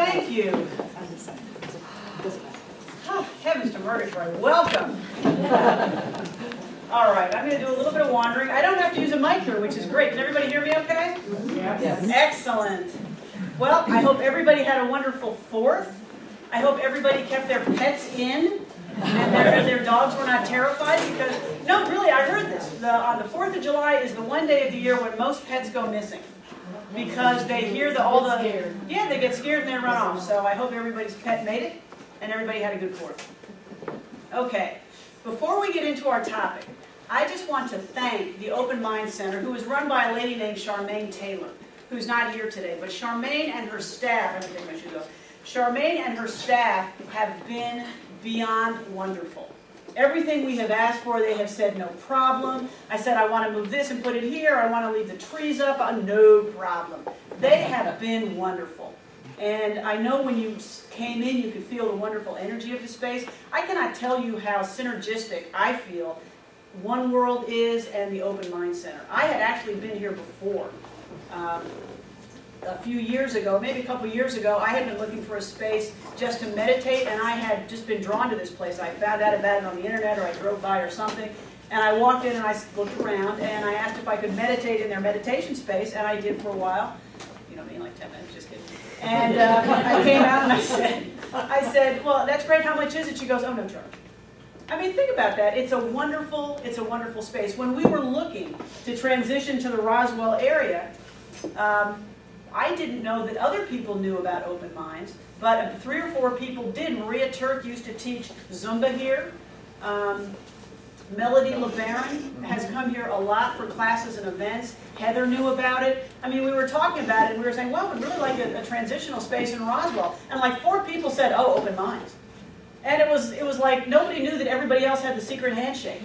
Thank you. Oh, heavens to Murgatroyd, welcome. All right, I'm going to do a little bit of wandering. I don't have to use a mic here, which is great. Can everybody hear me okay? Yes. Excellent. Well, I hope everybody had a wonderful 4th. I hope everybody kept their pets in and their dogs were not terrified because, no, really, I heard this. On the 4th of July is the one day of the year when most pets go missing because they hear they get scared and they run off. So I hope everybody's pet made it and everybody had a good 4th. Okay, before we get into our topic, I just want to thank the Open Mind Center, who is run by a lady named Charmaine Taylor, who's not here today. But Charmaine and her staff, I have to take my shoes off. Charmaine and her staff have been beyond wonderful. Everything we have asked for, they have said no problem. I said I want to move this and put it here. I want to leave the trees up. No problem. They have been wonderful. And I know when you came in, you could feel the wonderful energy of the space. I cannot tell you how synergistic I feel One World is and the Open Mind Center. I had actually been here before. A few years ago, maybe a couple years ago, I had been looking for a space just to meditate, and I had just been drawn to this place. I found out about it on the internet, or I drove by or something, and I walked in and I looked around, and I asked if I could meditate in their meditation space, and I did for a while. You know me, like 10 minutes, just kidding. And I came out and I said, well, that's great, how much is it? She goes, oh, no charge. I mean, think about that. It's a wonderful space. When we were looking to transition to the Roswell area, I didn't know that other people knew about Open Minds, but 3 or 4 people did. Maria Turk used to teach Zumba here. Melanie LeBaron has come here a lot for classes and events. Heather knew about it. I mean, we were talking about it, and we were saying, well, we'd really like a transitional space in Roswell. And like 4 people said, oh, Open Minds. And it was like nobody knew that everybody else had the secret handshake.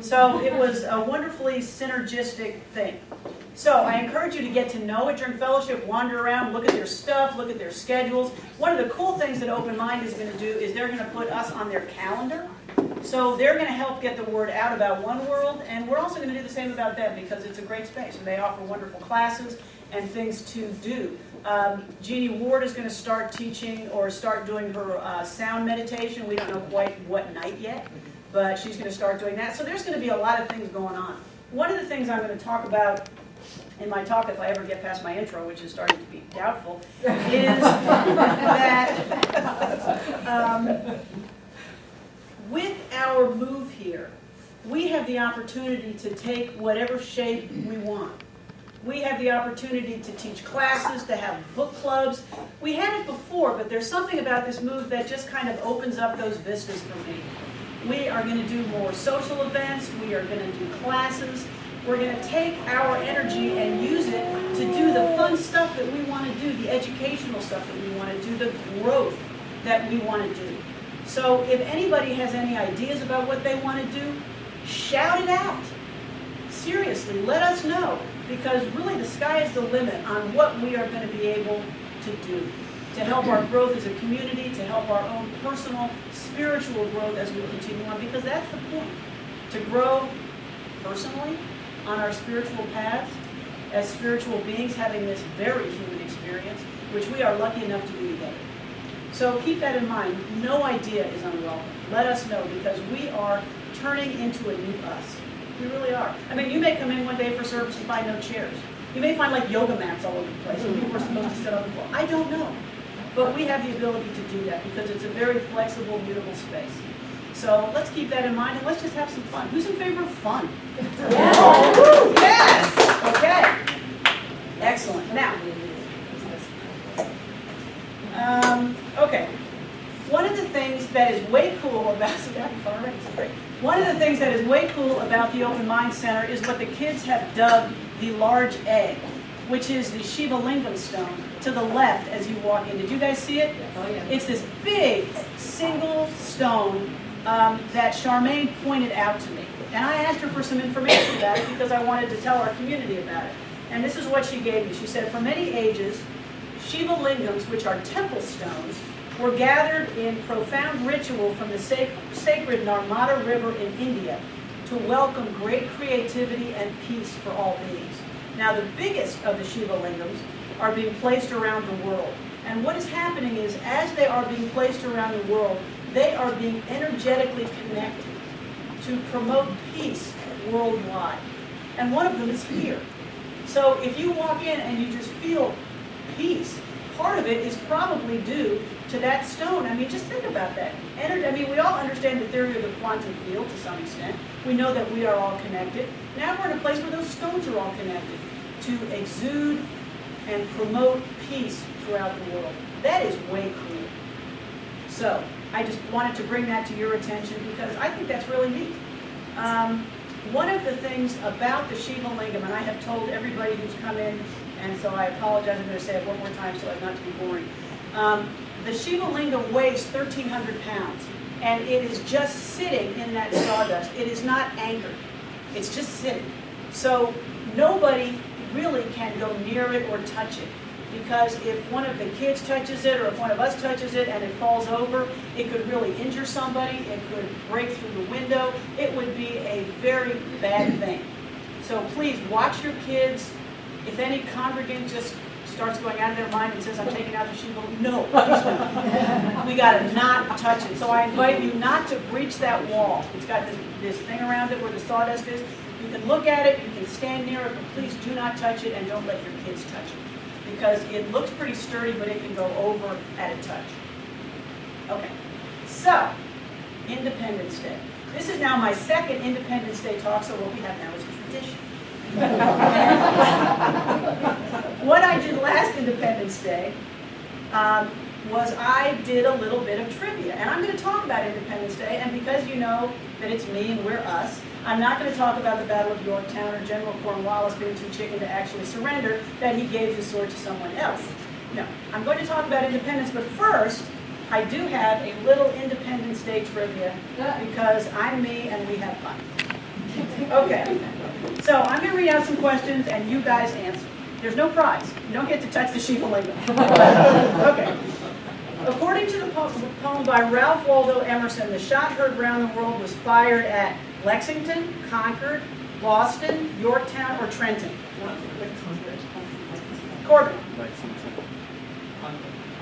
So it was a wonderfully synergistic thing. So I encourage you to get to know it during fellowship, wander around, look at their stuff, look at their schedules. One of the cool things that Open Mind is going to do is they're going to put us on their calendar. So they're going to help get the word out about One World, and we're also going to do the same about them because it's a great space, and they offer wonderful classes and things to do. Jeannie Ward is going to start teaching or start doing her sound meditation. We don't know quite what night yet, but she's going to start doing that. So there's going to be a lot of things going on. One of the things I'm going to talk about in my talk, if I ever get past my intro, which is starting to be doubtful, is that with our move here, we have the opportunity to take whatever shape we want. We have the opportunity to teach classes, to have book clubs. We had it before, but there's something about this move that just kind of opens up those vistas for me. We are going to do more social events. We are going to do classes. We're going to take our energy and use it to do the fun stuff that we want to do, the educational stuff that we want to do, the growth that we want to do. So if anybody has any ideas about what they want to do, shout it out. Seriously, let us know, because really the sky is the limit on what we are going to be able to do to help our growth as a community, to help our own personal, spiritual growth as we continue on, because that's the point, to grow personally on our spiritual paths as spiritual beings having this very human experience, which we are lucky enough to do together. So keep that in mind. No idea is unwelcome. Let us know, because we are turning into a new us. We really are. I mean, you may come in one day for service and find no chairs. You may find like yoga mats all over the place and people are supposed to sit on the floor. I don't know. But we have the ability to do that because it's a very flexible, mutable space. So let's keep that in mind and let's just have some fun. Who's in favor of fun? Yes! Yes! Okay. Excellent. Now, okay. One of the things that is way cool about One of the things that is way cool about the Open Mind Center is what the kids have dubbed the large egg, which is the Shiva Lingam stone to the left as you walk in. Did you guys see it? Oh, yeah. It's this big single stone that Charmaine pointed out to me. And I asked her for some information about it because I wanted to tell our community about it. And this is what she gave me. She said, for many ages, Shiva Lingams, which are temple stones, were gathered in profound ritual from the sacred Narmada River in India to welcome great creativity and peace for all beings. Now, the biggest of the Shiva Lingams are being placed around the world. And what is happening is, as they are being placed around the world, they are being energetically connected to promote peace worldwide. And one of them is here. So if you walk in and you just feel peace, part of it is probably due to that stone. I mean, just think about that. I mean, we all understand the theory of the quantum field to some extent. We know that we are all connected. Now we're in a place where those stones are all connected to exude and promote peace throughout the world. That is way cool. So I just wanted to bring that to your attention because I think that's really neat. One of the things about the Shiva Lingam, and I have told everybody who's come in, and so I apologize, I'm going to say it one more time so as not to be boring. The Shiva Lingam weighs 1,300 pounds, and it is just sitting in that sawdust. It is not anchored. It's just sitting. So nobody really can go near it or touch it, because if one of the kids touches it or if one of us touches it and it falls over, it could really injure somebody. It could break through the window. It would be a very bad thing. So please watch your kids. If any congregant just starts going out of their mind and says, I'm taking out the Shiva, no, please don't. We got to not touch it. So I invite you not to breach that wall. It's got this thing around it where the sawdust is. You can look at it, you can stand near it, but please do not touch it and don't let your kids touch it. Because it looks pretty sturdy, but it can go over at a touch. Okay, so, Independence Day. This is now my second Independence Day talk, so what we have now is a tradition. What I did last Independence Day was I did a little bit of trivia. And I'm going to talk about Independence Day, and because you know that it's me and we're us, I'm not going to talk about the Battle of Yorktown or General Cornwallis being too chicken to actually surrender, that he gave his sword to someone else. No, I'm going to talk about independence, but first, I do have a little Independence Day trivia because I'm me and we have fun. Okay, so I'm going to read out some questions and you guys answer. There's no prize. You don't get to touch the Shiva Lingam. Okay. According to the poem by Ralph Waldo Emerson, the shot heard round the world was fired at Lexington, Concord, Boston, Yorktown, or Trenton. Corbin.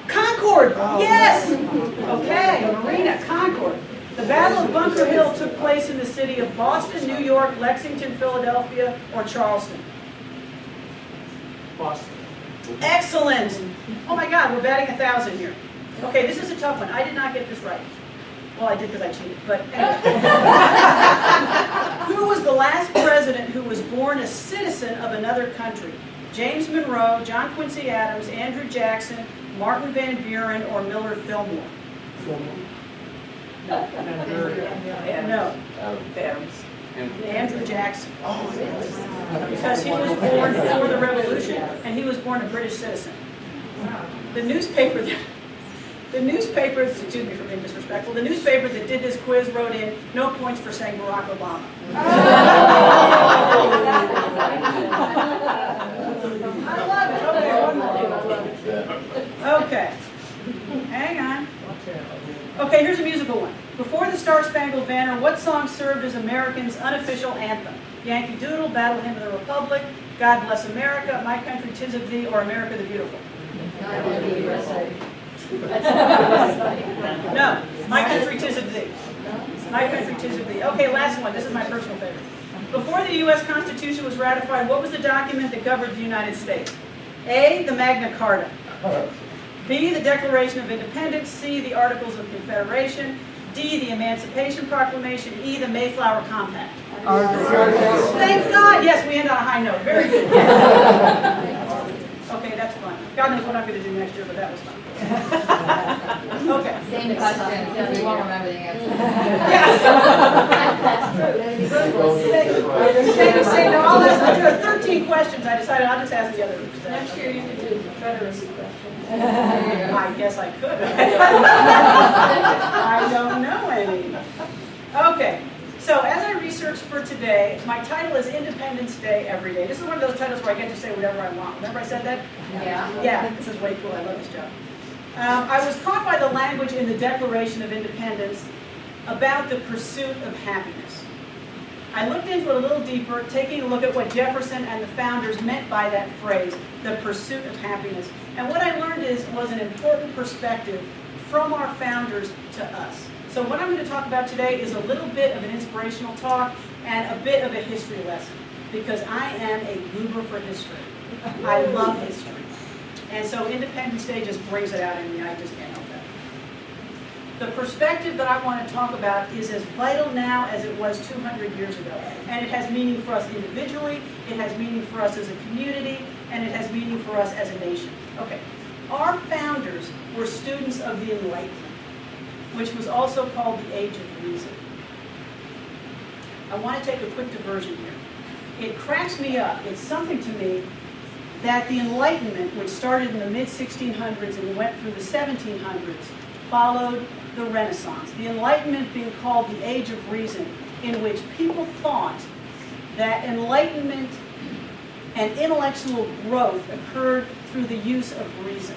Concord! Yes! Okay, Marina, Concord. The Battle of Bunker Hill took place in the city of Boston, New York, Lexington, Philadelphia, or Charleston. Boston. Excellent! Oh my God, we're batting 1,000 here. Okay, this is a tough one. I did not get this right. Well, I did because I cheated, but anyway. Who was the last president who was born a citizen of another country? James Monroe, John Quincy Adams, Andrew Jackson, Martin Van Buren, or Millard Fillmore? No. No. Andrew Jackson. Because he was born before the Revolution, and he was born a British citizen. The newspaper, excuse me for being disrespectful, the newspaper that did this quiz wrote in, no points for saying Barack Obama. I love it. Okay, one more. Okay. Hang on. Okay, here's a musical one. Before the Star-Spangled Banner, what song served as Americans' unofficial anthem? Yankee Doodle, Battle Hymn of the Republic, God Bless America, My Country 'Tis of Thee, or America the Beautiful? No, My Country 'Tis of Thee. My Country 'Tis of Thee. Okay, last one. This is my personal favorite. Before the U.S. Constitution was ratified, what was the document that governed the United States? A, the Magna Carta. B, the Declaration of Independence. C, the Articles of Confederation. D, the Emancipation Proclamation. E, the Mayflower Compact. Thank God. Yes, we end on a high note. Very good. Okay, that's fun. God knows what I'm going to do next year, but that was fun. Okay. Same question, so you won't remember the answer. Say no, I'll do 13 questions. I decided I'll just ask the other groups. Next year you could do the Confederacy question. I guess I could. I don't know any. Okay. So as I researched for today, my title is Independence Day Every Day. This is one of those titles where I get to say whatever I want. Remember I said that? Yeah. Yeah, this is way cool. I love this job. I was caught by the language in the Declaration of Independence about the pursuit of happiness. I looked into it a little deeper, taking a look at what Jefferson and the founders meant by that phrase, the pursuit of happiness. And what I learned was an important perspective from our founders to us. So what I'm going to talk about today is a little bit of an inspirational talk and a bit of a history lesson, because I am a goober for history. I love history. And so Independence Day just brings it out in me. I just can't help that. The perspective that I want to talk about is as vital now as it was 200 years ago. And it has meaning for us individually, it has meaning for us as a community, and it has meaning for us as a nation. Okay, our founders were students of the Enlightenment, which was also called the Age of Reason. I want to take a quick diversion here. It cracks me up, it's something to me, that the Enlightenment, which started in the mid-1600s and went through the 1700s, followed the Renaissance. The Enlightenment being called the Age of Reason, in which people thought that enlightenment and intellectual growth occurred through the use of reason.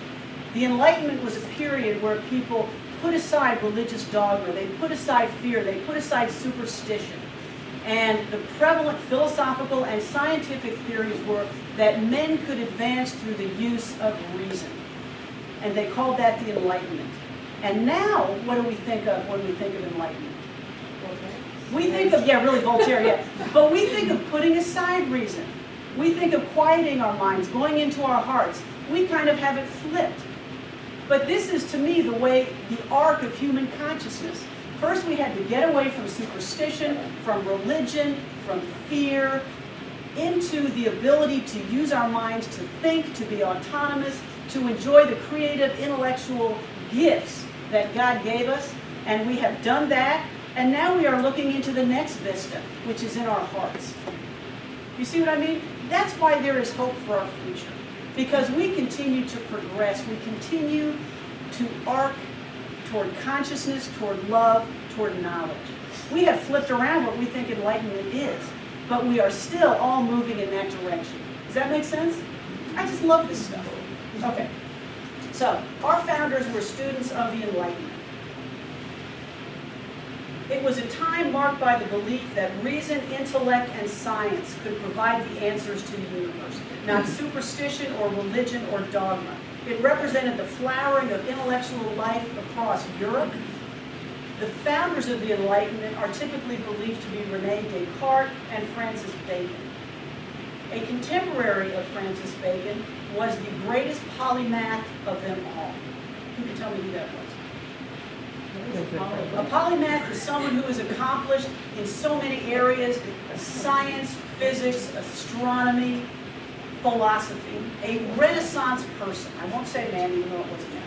The Enlightenment was a period where people put aside religious dogma, they put aside fear, they put aside superstition. And the prevalent philosophical and scientific theories were that men could advance through the use of reason. And they called that the Enlightenment. And now, what do we think of when we think of enlightenment? We think of, yeah, really Voltaire, yeah. But we think of putting aside reason. We think of quieting our minds, going into our hearts. We kind of have it flipped. But this is, to me, the way, the arc of human consciousness. First, we had to get away from superstition, from religion, from fear, into the ability to use our minds to think, to be autonomous, to enjoy the creative, intellectual gifts that God gave us. And we have done that. And now we are looking into the next vista, which is in our hearts. You see what I mean? That's why there is hope for our future. Because we continue to progress. We continue to arc toward consciousness, toward love, toward knowledge. We have flipped around what we think enlightenment is, but we are still all moving in that direction. Does that make sense? I just love this stuff. Okay, so our founders were students of the Enlightenment. It was a time marked by the belief that reason, intellect, and science could provide the answers to the universe, not superstition or religion or dogma. It represented the flowering of intellectual life across Europe. The founders of the Enlightenment are typically believed to be René Descartes and Francis Bacon. A contemporary of Francis Bacon was the greatest polymath of them all. Who can tell me who that was? A polymath is someone who is accomplished in so many areas: science, physics, astronomy, philosophy. A Renaissance person. I won't say man, even though it wasn't man.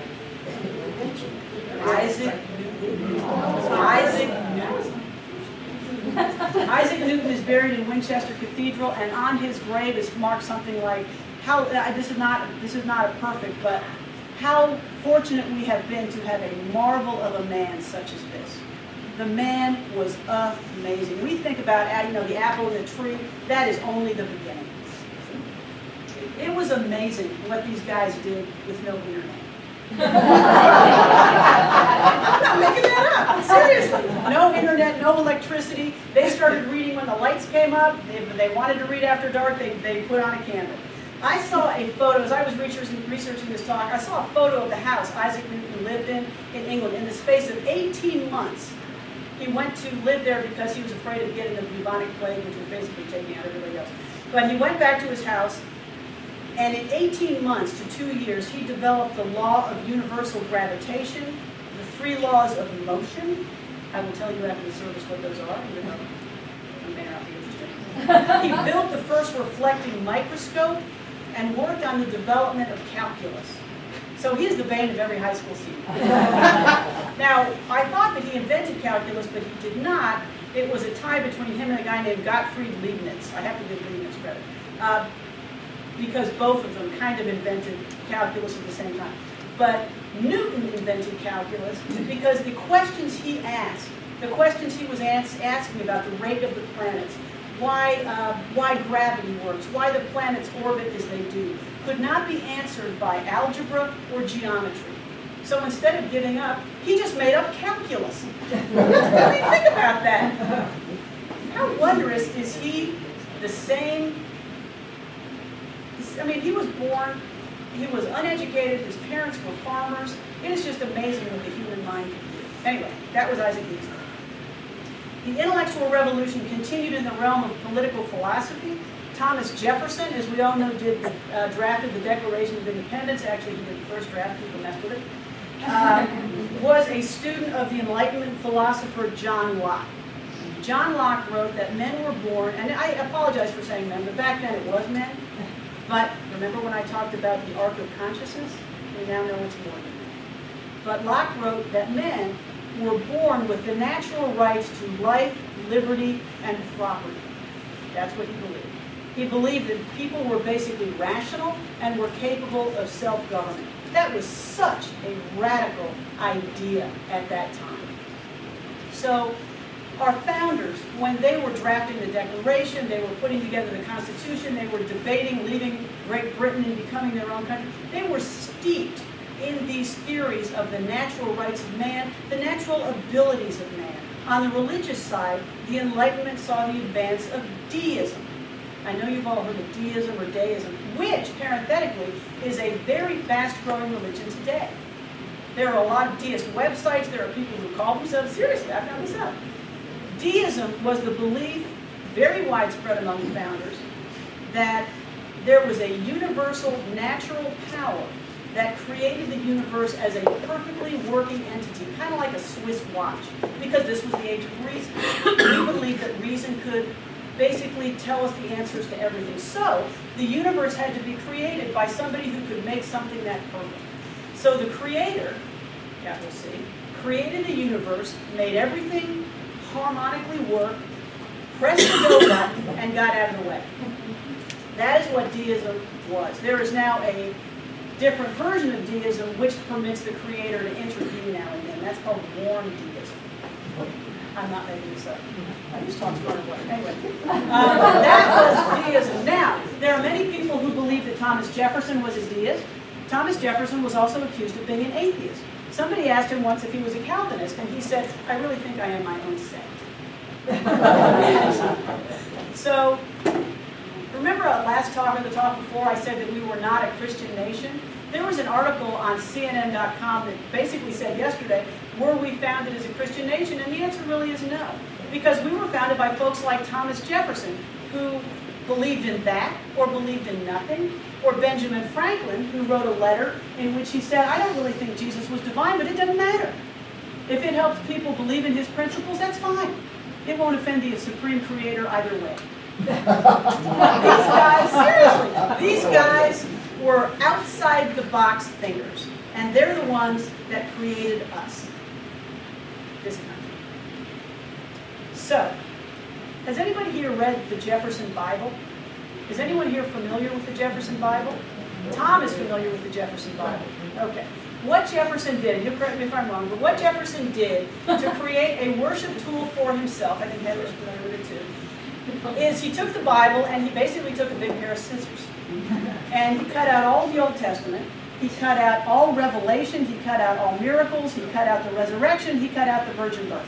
Isaac Newton is buried in Winchester Cathedral, and on his grave is marked something like, "How this is not a perfect, but how fortunate we have been to have a marvel of a man such as this." The man was amazing. We think about, the apple in the tree. That is only the beginning. It was amazing what these guys did with no internet. I'm not making that up. Seriously. No internet, no electricity. They started reading when the lights came up. If they wanted to read after dark, they put on a candle. I saw a photo, as I was researching this talk, I saw a photo of the house Isaac Newton lived in England. In the space of 18 months, he went to live there because he was afraid of getting the bubonic plague, which was basically taking out everybody else. But he went back to his house, and in 18 months to 2 years, he developed the law of universal gravitation, the 3 laws of motion. I will tell you after the service what those are, even though you may not be interested. He built the first reflecting microscope and worked on the development of calculus. So he is the bane of every high school student. Now, I thought that he invented calculus, but he did not. It was a tie between him and a guy named Gottfried Leibniz. I have to give Leibniz credit. Because both of them kind of invented calculus at the same time. But Newton invented calculus because the questions he asked, the questions he was asking about the rate of the planets, why gravity works, why the planets orbit as they do, could not be answered by algebra or geometry. So instead of giving up, he just made up calculus. I mean, think about that. How wondrous is he the same? I mean, he was born, he was uneducated, his parents were farmers. It is just amazing what the human mind can do. Anyway, that was Isaac Newton. The intellectual revolution continued in the realm of political philosophy. Thomas Jefferson, as we all know, drafted the Declaration of Independence. Actually, he did the first draft, people messed with it. Was a student of the Enlightenment philosopher John Locke. John Locke wrote that men were born, and I apologize for saying men, but back then it was men. But remember when I talked about the arc of consciousness? We now know it's more than that. But Locke wrote that men were born with the natural rights to life, liberty, and property. That's what he believed. He believed that people were basically rational and were capable of self-government. That was such a radical idea at that time. So our founders, when they were drafting the Declaration, they were putting together the Constitution, they were debating leaving Great Britain and becoming their own country, they were steeped in these theories of the natural rights of man, the natural abilities of man. On the religious side, the Enlightenment saw the advance of deism. I know you've all heard of deism or deism, which, parenthetically, is a very fast-growing religion today. There are a lot of deist websites, there are people who call themselves, seriously, I found this out. Deism was the belief, very widespread among the founders, that there was a universal natural power that created the universe as a perfectly working entity, kind of like a Swiss watch, because this was the age of reason. We believed that reason could basically tell us the answers to everything. So the universe had to be created by somebody who could make something that perfect. So the creator, capital C, created the universe, made everything harmonically work, pressed the go button, and got out of the way. That is what deism was. There is now a different version of deism which permits the creator to intervene now and then. That's called warm deism. I'm not making this up. I just talked about it. Anyway, that was deism. Now, there are many people who believe that Thomas Jefferson was a deist. Thomas Jefferson was also accused of being an atheist. Somebody asked him once if he was a Calvinist, and he said, I really think I am my own sect. So, remember last talk or the talk before I said that we were not a Christian nation? There was an article on CNN.com that basically said yesterday, were we founded as a Christian nation? And the answer really is no. Because we were founded by folks like Thomas Jefferson, who believed in that, or believed in nothing, or Benjamin Franklin, who wrote a letter in which he said, I don't really think Jesus was divine, but it doesn't matter. If it helps people believe in his principles, that's fine. It won't offend the Supreme Creator either way. These guys, seriously, these guys were outside-the-box thinkers, and they're the ones that created us, this country. So, has anybody here read the Jefferson Bible? Is anyone here familiar with the Jefferson Bible? Tom is familiar with the Jefferson Bible. Okay. What Jefferson did, and you'll correct me if I'm wrong, but what Jefferson did to create a worship tool for himself, I think Heather's familiar with it too, is he took the Bible and he basically took a big pair of scissors. And he cut out all the Old Testament, he cut out all Revelation, he cut out all miracles, he cut out the resurrection, he cut out the virgin birth.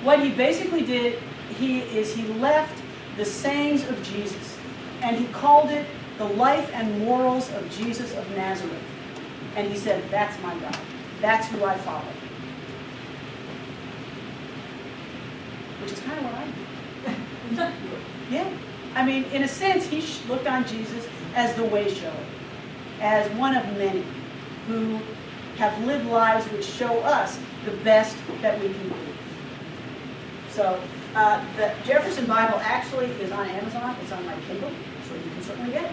What he basically did, he left the sayings of Jesus, and he called it the life and morals of Jesus of Nazareth. And he said, that's my God. That's who I follow. Which is kind of what I do. Yeah. I mean, in a sense, he looked on Jesus as the way shower, as one of many who have lived lives which show us the best that we can do. So, the Jefferson Bible actually is on Amazon. It's on my Kindle, so you can certainly get it.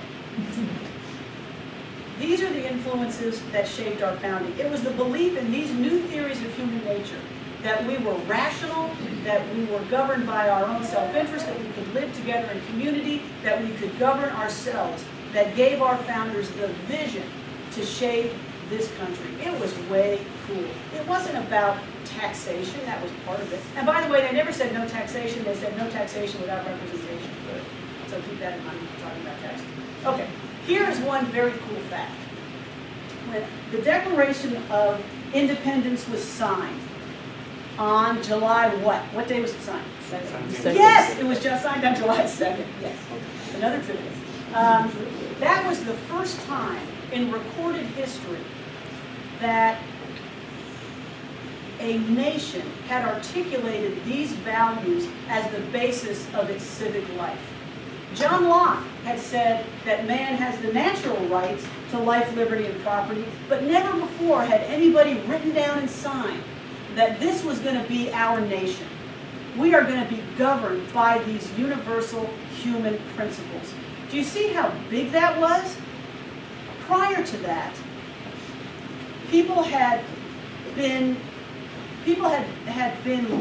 These are the influences that shaped our founding. It was the belief in these new theories of human nature, that we were rational, that we were governed by our own self-interest, that we could live together in community, that we could govern ourselves, that gave our founders the vision to shape this country. It was way cool. It wasn't about taxation, that was part of it. And by the way, they never said no taxation, they said no taxation without representation. So keep that in mind when we're talking about taxes. Okay, here is one very cool fact. When the Declaration of Independence was signed on July what? What day was it signed? 2nd. Yes, it was just signed on July 2nd, yes. Another trivia. That was the first time in recorded history that a nation had articulated these values as the basis of its civic life. John Locke had said that man has the natural rights to life, liberty, and property, but never before had anybody written down and signed that this was going to be our nation. We are going to be governed by these universal human principles. Do you see how big that was? Prior to that, people had been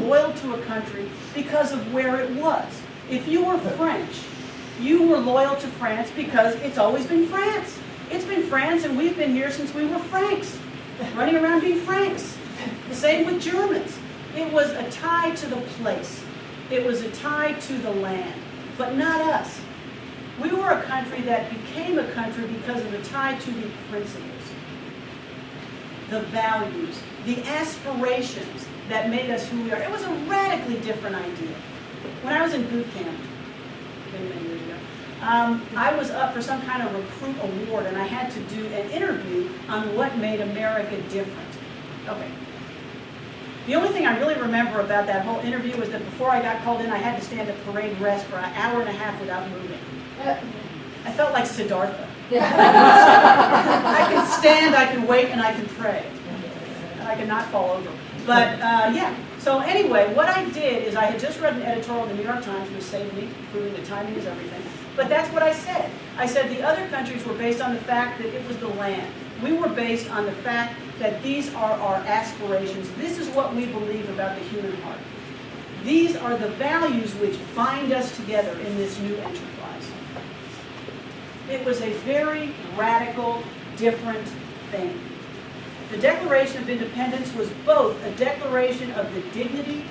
loyal to a country because of where it was. If you were French, you were loyal to France because it's always been France. It's been France, and we've been here since we were Franks, running around being Franks. The same with Germans. It was a tie to the place. It was a tie to the land, but not us. We were a country that became a country because of a tie to the principles, the values, the aspirations that made us who we are. It was a radically different idea. When I was in boot camp, many years ago, I was up for some kind of recruit award, and I had to do an interview on what made America different. Okay. The only thing I really remember about that whole interview was that before I got called in, I had to stand at parade rest for an hour and a half without moving. I felt like Siddhartha. I can stand, I can wait, and I can pray. And I can not fall over. But yeah, so anyway, what I did is I had just read an editorial in the New York Times, which saved me, proving that timing is everything. But that's what I said. I said the other countries were based on the fact that it was the land. We were based on the fact that these are our aspirations. This is what we believe about the human heart. These are the values which bind us together in this new enterprise. It was a very radical, different thing. The Declaration of Independence was both a declaration of the dignity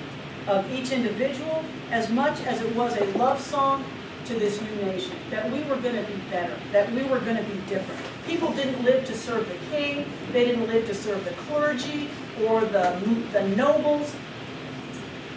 of each individual as much as it was a love song to this new nation, that we were going to be better, that we were going to be different. People didn't live to serve the king, they didn't live to serve the clergy or the nobles.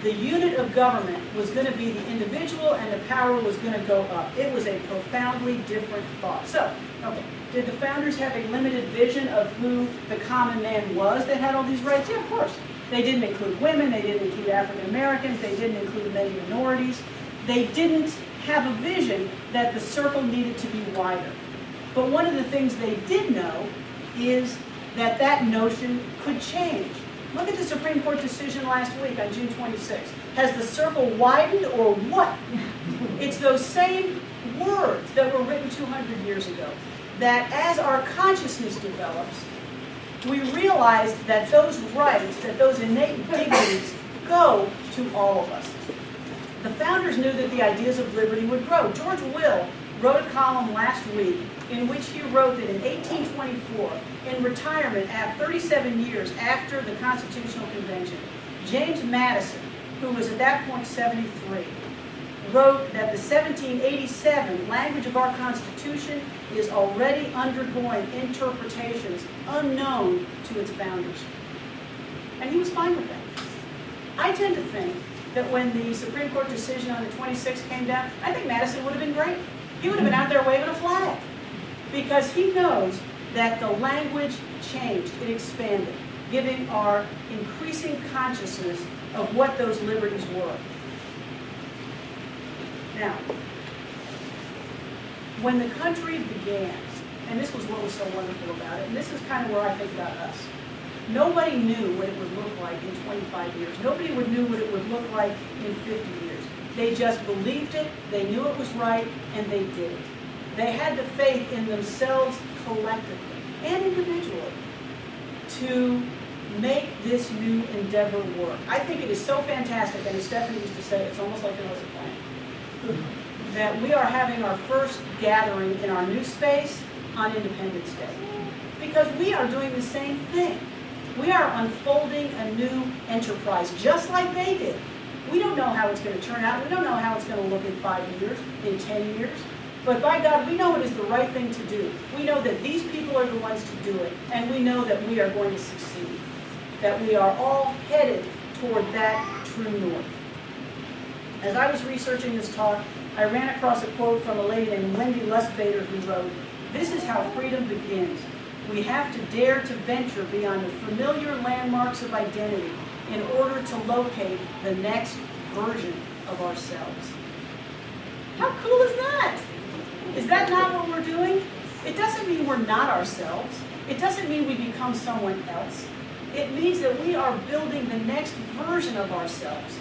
The unit of government was going to be the individual, and the power was going to go up. It was a profoundly different thought. So, okay, did the founders have a limited vision of who the common man was that had all these rights? Yeah, of course. They didn't include women, they didn't include African Americans, they didn't include many minorities. They didn't have a vision that the circle needed to be wider. But one of the things they did know is that that notion could change. Look at the Supreme Court decision last week on June 26th. Has the circle widened or what? It's those same words that were written 200 years ago. That as our consciousness develops, we realize that those rights, that those innate dignities go to all of us. The founders knew that the ideas of liberty would grow. George Will wrote a column last week in which he wrote that in 1824, in retirement at 37 years after the Constitutional Convention, James Madison, who was at that point 73, wrote that the 1787 language of our Constitution is already undergoing interpretations unknown to its founders. And he was fine with that. I tend to think that when the Supreme Court decision on the 26th came down, I think Madison would have been great. He would have been out there waving a flag. Because he knows that the language changed, it expanded, giving our increasing consciousness of what those liberties were. Now, when the country began, and this was what was so wonderful about it, and this is kind of where I think about us. Nobody knew what it would look like in 25 years. Nobody knew what it would look like in 50 years. They just believed it, they knew it was right, and they did it. They had the faith in themselves collectively and individually to make this new endeavor work. I think it is so fantastic, and as Stephanie used to say, it's almost like it was a plan, that we are having our first gathering in our new space on Independence Day. Because we are doing the same thing. We are unfolding a new enterprise, just like they did. We don't know how it's going to turn out. We don't know how it's going to look in 5 years, in 10 years. But by God, we know it is the right thing to do. We know that these people are the ones to do it. And we know that we are going to succeed. That we are all headed toward that true north. As I was researching this talk, I ran across a quote from a lady named Wendy Lustbader who wrote, "This is how freedom begins. We have to dare to venture beyond the familiar landmarks of identity in order to locate the next version of ourselves." How cool is that? Is that not what we're doing? It doesn't mean we're not ourselves. It doesn't mean we become someone else. It means that we are building the next version of ourselves.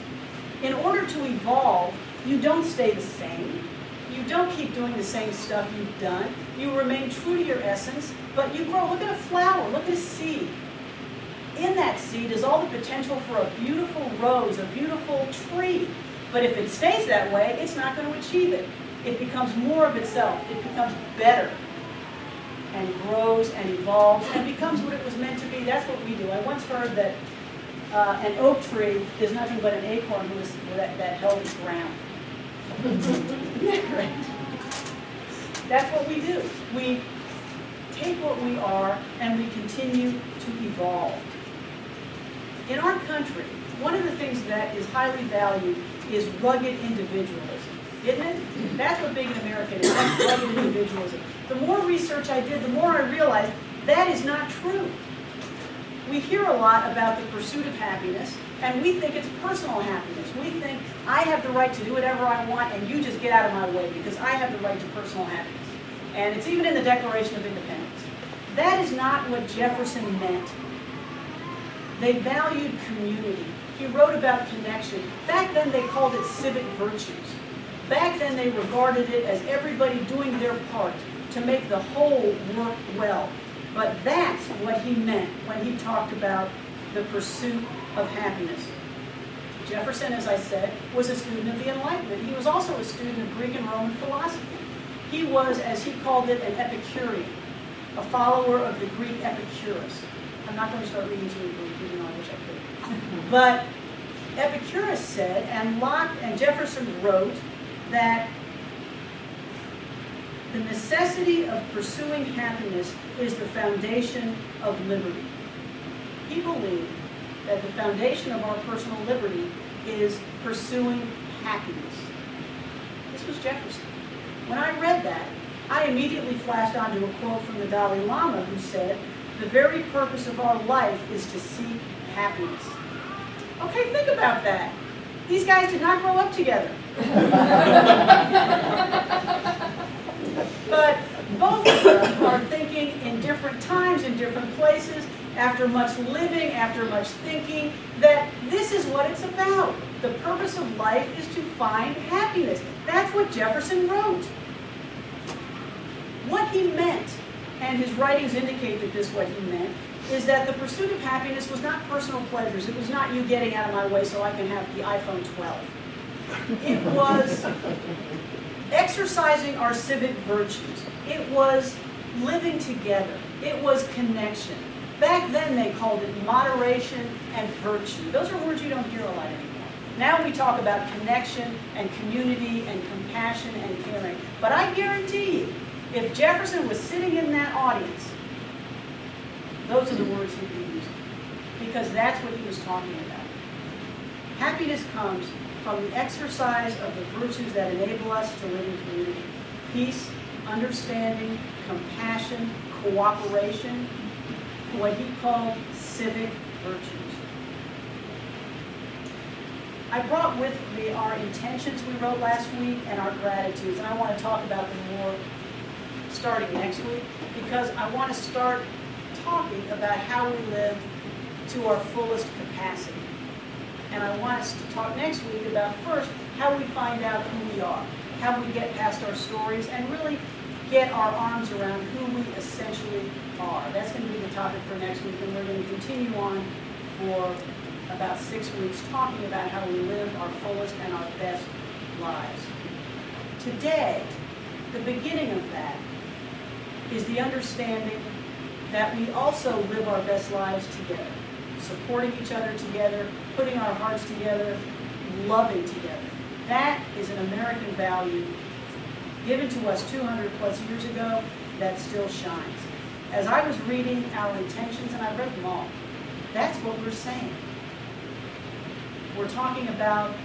In order to evolve, you don't stay the same. You don't keep doing the same stuff you've done. You remain true to your essence, but you grow. Look at a flower, look at a seed. In that seed is all the potential for a beautiful rose, a beautiful tree. But if it stays that way, it's not going to achieve it. It becomes more of itself. It becomes better and grows and evolves and becomes what it was meant to be. That's what we do. I once heard that an oak tree is nothing but an acorn that held its ground. Isn't that great? That's what we do. We take what we are and we continue to evolve. In our country, one of the things that is highly valued is rugged individualism, isn't it? That's what being an American is, that's rugged individualism. The more research I did, the more I realized that is not true. We hear a lot about the pursuit of happiness, and we think it's personal happiness. We think, I have the right to do whatever I want, and you just get out of my way, because I have the right to personal happiness. And it's even in the Declaration of Independence. That is not what Jefferson meant. They valued community. He wrote about connection. Back then they called it civic virtues. Back then they regarded it as everybody doing their part to make the whole work well. But that's what he meant when he talked about the pursuit of happiness. Jefferson, as I said, was a student of the Enlightenment. He was also a student of Greek and Roman philosophy. He was, as he called it, an Epicurean, a follower of the Greek Epicurus. I'm not going to start reading to you Greek, even though I wish I could. But Epicurus said, and Locke and Jefferson wrote, that the necessity of pursuing happiness is the foundation of liberty. He believed that the foundation of our personal liberty is pursuing happiness. This was Jefferson. When I read that, I immediately flashed onto a quote from the Dalai Lama who said, "The very purpose of our life is to seek happiness." Okay, think about that. These guys did not grow up together. But both of them are thinking in different times, in different places, after much living, after much thinking, that this is what it's about. The purpose of life is to find happiness. That's what Jefferson wrote. What he meant, and his writings indicate that this is what he meant, is that the pursuit of happiness was not personal pleasures. It was not you getting out of my way so I can have the iPhone 12. It was exercising our civic virtues. It was living together. It was connection. Back then they called it moderation and virtue. Those are words you don't hear a lot anymore. Now we talk about connection and community and compassion and caring. But I guarantee you, if Jefferson was sitting in that audience, those are the words he'd be using. Because that's what he was talking about. Happiness comes from the exercise of the virtues that enable us to live in community. Peace, understanding, compassion, cooperation, what he called civic virtues. I brought with me our intentions we wrote last week and our gratitudes, and I want to talk about them more starting next week, because I want to start talking about how we live to our fullest capacity. And I want us to talk next week about, first, how we find out who we are, how we get past our stories, and really get our arms around who we essentially are. That's going to be the topic for next week, and we're going to continue on for about 6 weeks talking about how we live our fullest and our best lives. Today, the beginning of that is the understanding that we also live our best lives together, supporting each other together, putting our hearts together, loving together. That is an American value given to us 200 plus years ago that still shines. As I was reading our intentions, and I read them all, that's what we're saying. We're talking about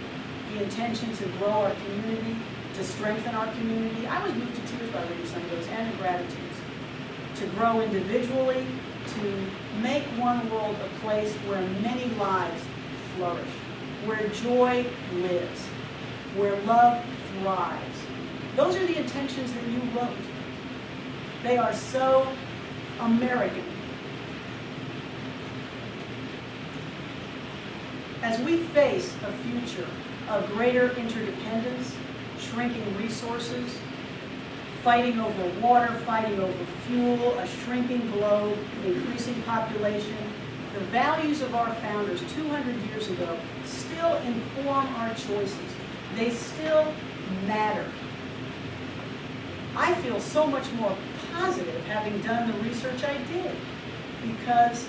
the intention to grow our community, to strengthen our community. I was moved to tears by reading some of those, and the gratitudes. To grow individually, to make one world a place where many lives flourish, where joy lives, where love thrives. Those are the intentions that you wrote. They are so American. As we face a future of greater interdependence, shrinking resources, fighting over water, fighting over fuel, a shrinking globe, increasing population, the values of our founders 200 years ago still inform our choices. They still matter. I feel so much more positive having done the research I did, because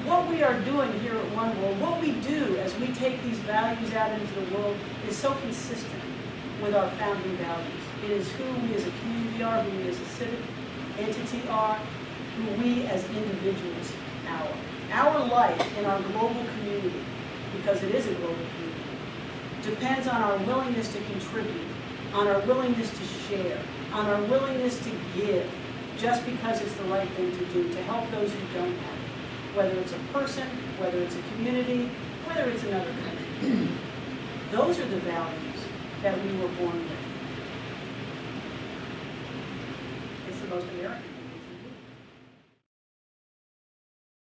what we are doing here at One World, what we do as we take these values out into the world, is so consistent with our founding values. It is who we as a community are, who we as a civic entity are, who we as individuals are. Our life in our global community, because it is a global community, depends on our willingness to contribute, on our willingness to share, on our willingness to give, just because it's the right thing to do, to help those who don't have it. Whether it's a person, whether it's a community, whether it's another country. Those are the values that we were born with. It's the most American.